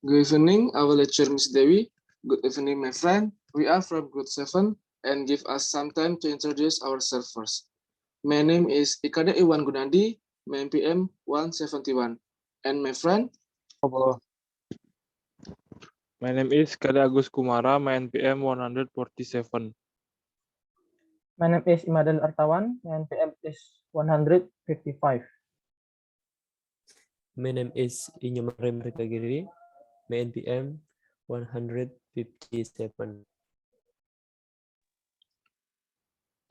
Good evening, our lecturer Miss Dewi. Good evening, my friend. We are from Grade 7 and give us some time to introduce ourselves first. My name is Ikade Iwan Gunandi, my NPM 171. And my friend, Hello. My name is Kade Agus Kumara, my NPM 147. My name is Imadil Artawan, my NPM is 155. My name is Inyamare Merkagiri, my NPM 157.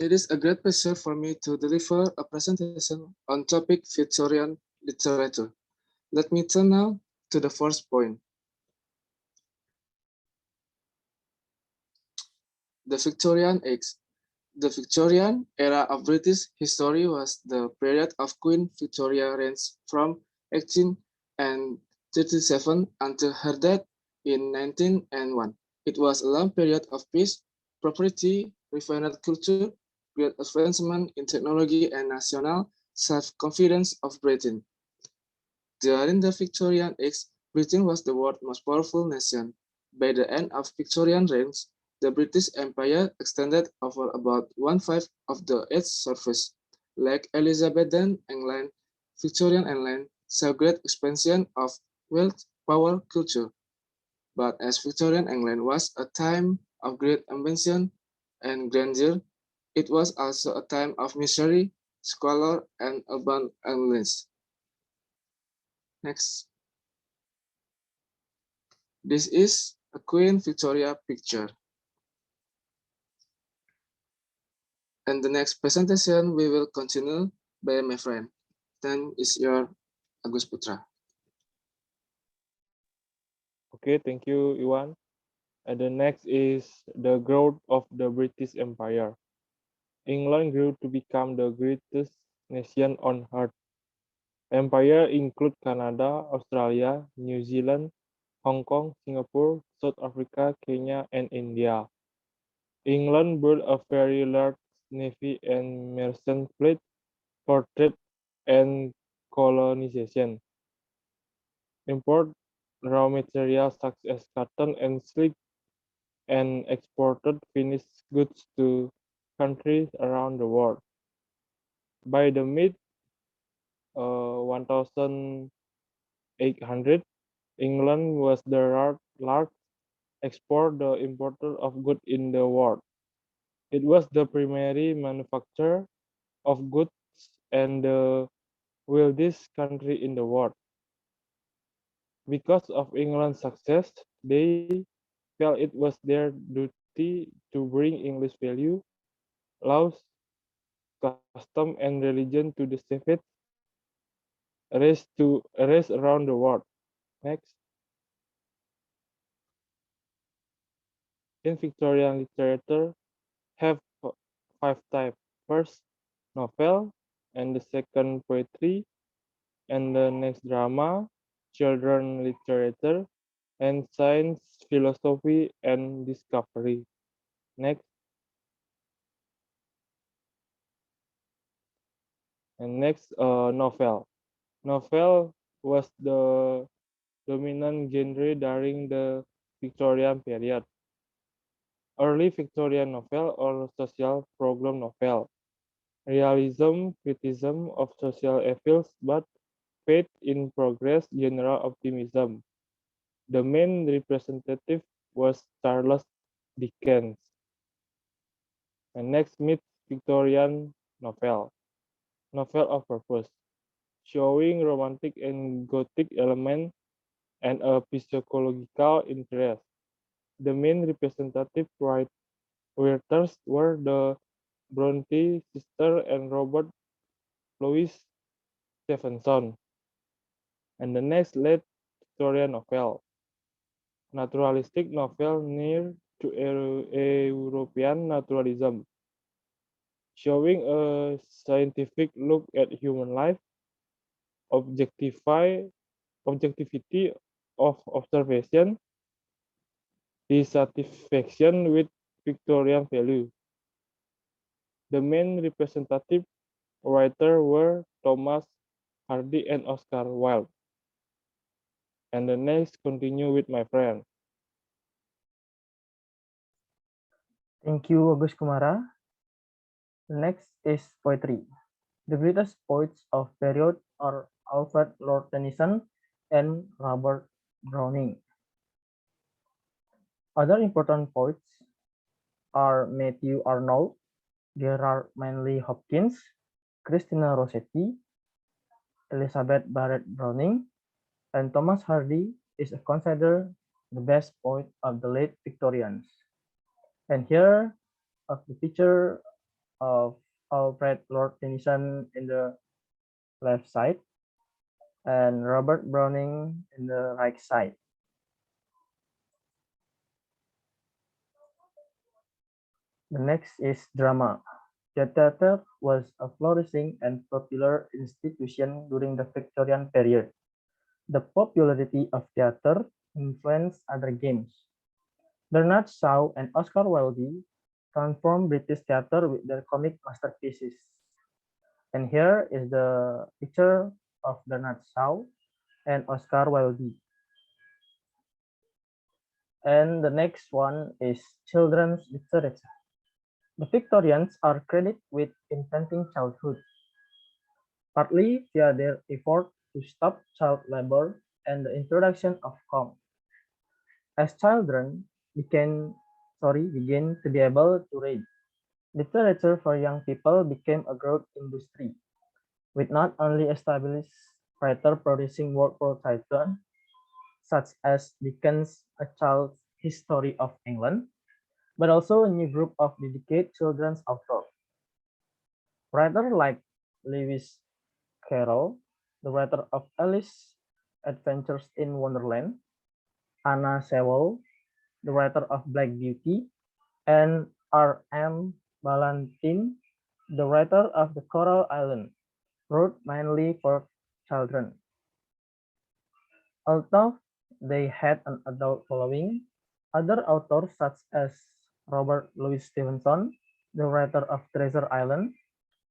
it is a great pleasure for me to deliver a presentation on topic Victorian literature. Let me turn now to the first point. The Victorian Age. The Victorian era of British history was the period of Queen Victoria reigns from 1837 until her death in 1901. It was a long period of peace, prosperity, refined culture, great advancement in technology, and national self-confidence of Britain. During the Victorian age, Britain was the world's most powerful nation. By the end of Victorian reign, the British Empire extended over about one-fifth of the Earth's surface. Like Elizabethan England, Victorian England saw great expansion of wealth, power, culture. But as Victorian England was a time of great ambition and grandeur, it was also a time of misery, squalor, and urban illness. Next. This is a Queen Victoria picture. And the next presentation we will continue by my friend. Then is your Agus Putra. Okay, thank you, Iwan. And the next is the growth of the British Empire. England grew to become the greatest nation on earth. Empire include Canada, Australia, New Zealand, Hong Kong, Singapore, South Africa, Kenya, and India. England built a very large navy and merchant fleet for trade and colonization. Import raw materials such as cotton and silk and exported finished goods to countries around the world. By the mid 1800, England was the large exporter importer of goods in the world. It was the primary manufacturer of goods and the wealthiest country in the world. Because of England's success, they felt it was their duty to bring English value, laws, custom, and religion to the savage race around the world. Next. In Victorian literature, have five types. First, novel, and the second, poetry, and the next, drama, children literature, and science, philosophy, and discovery. Next. And next, novel. Novel was the dominant genre during the Victorian period. Early Victorian novel or social program novel. Realism, criticism of social evils, but faith in progress, general optimism. The main representative was Charles Dickens. And next, mid Victorian novel. Novel of purpose, showing romantic and gothic element and a psychological interest. The main representative writers were the Bronte sisters and Robert Louis Stevenson. And the next, late Victorian novel, naturalistic novel near to European naturalism, showing a scientific look at human life, objectivity of observation, dissatisfaction with Victorian value. The main representative writers were Thomas Hardy and Oscar Wilde. And the next continue with my friend. Thank you, Agus Kumara. Next is poetry. The greatest poets of period are Alfred Lord Tennyson and Robert Browning. Other important poets are Matthew Arnold, Gerard Manley Hopkins, Christina Rossetti, Elizabeth Barrett Browning, and Thomas Hardy is considered the best poet of the late Victorians. And here of the picture of Alfred Lord Tennyson in the left side and Robert Browning in the right side. The next is drama. The theater was a flourishing and popular institution during the Victorian period. The popularity of theater influenced other games. Bernard Shaw and Oscar Wilde transformed British theater with their comic masterpieces. And here is the picture of Bernard Shaw and Oscar Wilde. And the next one is children's literature. The Victorians are credited with inventing childhood, partly via their effort to stop child labor and the introduction of comb. As children began to be able to read, literature for young people became a growth industry, with not only established writers producing work for children, such as Dickens' A Child's History of England, but also a new group of dedicated children's authors. Writers like Lewis Carroll, the writer of Alice's Adventures in Wonderland, Anna Sewell, the writer of Black Beauty, and R.M. Ballantyne, the writer of The Coral Island, wrote mainly for children. Although they had an adult following, other authors such as Robert Louis Stevenson, the writer of Treasure Island,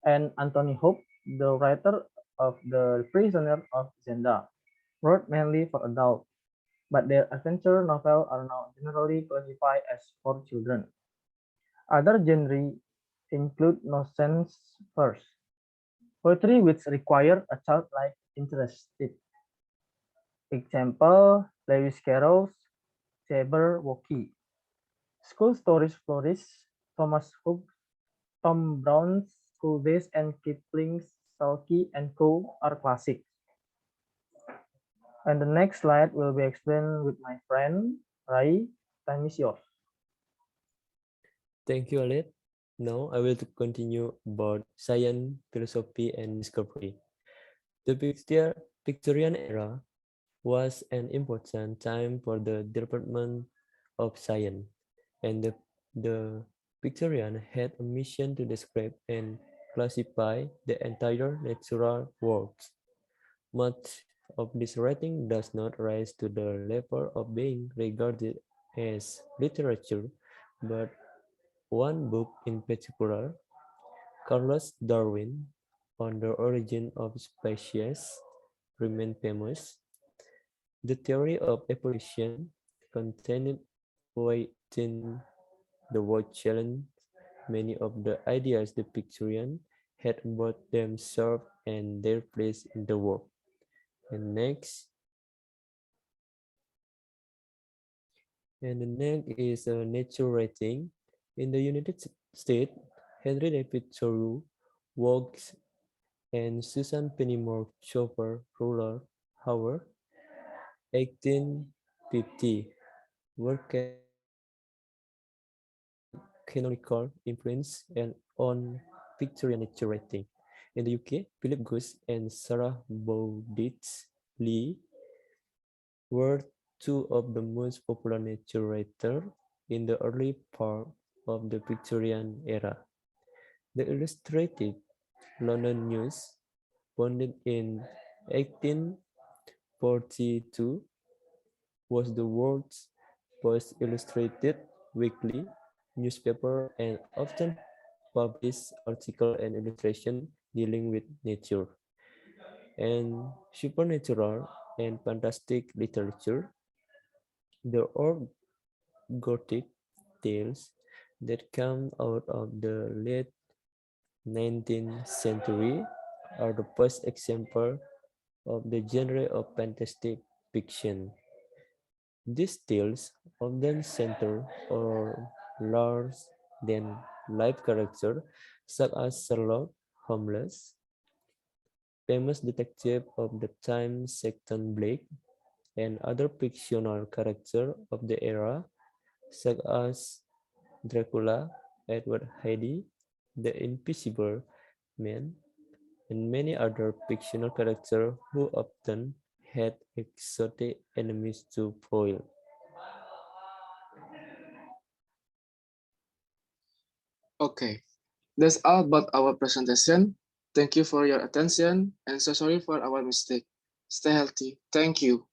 and Anthony Hope, the writer of The Prisoner of Zenda, wrote mainly for adults, but their adventure novels are now generally classified as for children. Other genres include nonsense verse, poetry which require a childlike interest. Example, Lewis Carroll's Jabberwocky. School stories flourish. Thomas Hobbes, Tom Brown's School Days, and Kipling's Salky and Co. are classics. And the next slide will be explained with my friend Rai. Time is yours. Thank you, Alet. Now I will continue about science, philosophy, and discovery. The Victorian era was an important time for the development of science, and the Victorian had a mission to describe and classify the entire natural world. Much of this writing does not rise to the level of being regarded as literature, but one book in particular, Charles Darwin, on the origin of species, remains famous. The theory of evolution contained within the word challenge many of the ideas the Victorians had about themselves and their place in the world. And the next is nature writing. In the United States, Henry David Thoreau works and Susan Pennymoore Chopper Ruler Howard 1850 were canonical influence and on Victorian nature writing. In the UK, Philip Gosse and Sarah Bowditch Lee were two of the most popular nature writers in the early part of the Victorian era. The Illustrated London News, founded in 1842, was the world's first illustrated weekly newspaper and often published articles and illustrations dealing with nature and supernatural and fantastic literature. The old Gothic tales that come out of the late 19th century are the first example of the genre of fantastic fiction. These tales often center on large than life characters such as Sherlock Holmes, famous detective of the time Sexton Blake, and other fictional characters of the era such as Dracula, Edward Hyde, the Invisible Man, and many other fictional characters who often had exotic enemies to foil. Okay, that's all about our presentation. Thank you for your attention and so sorry for our mistake. Stay healthy. Thank you.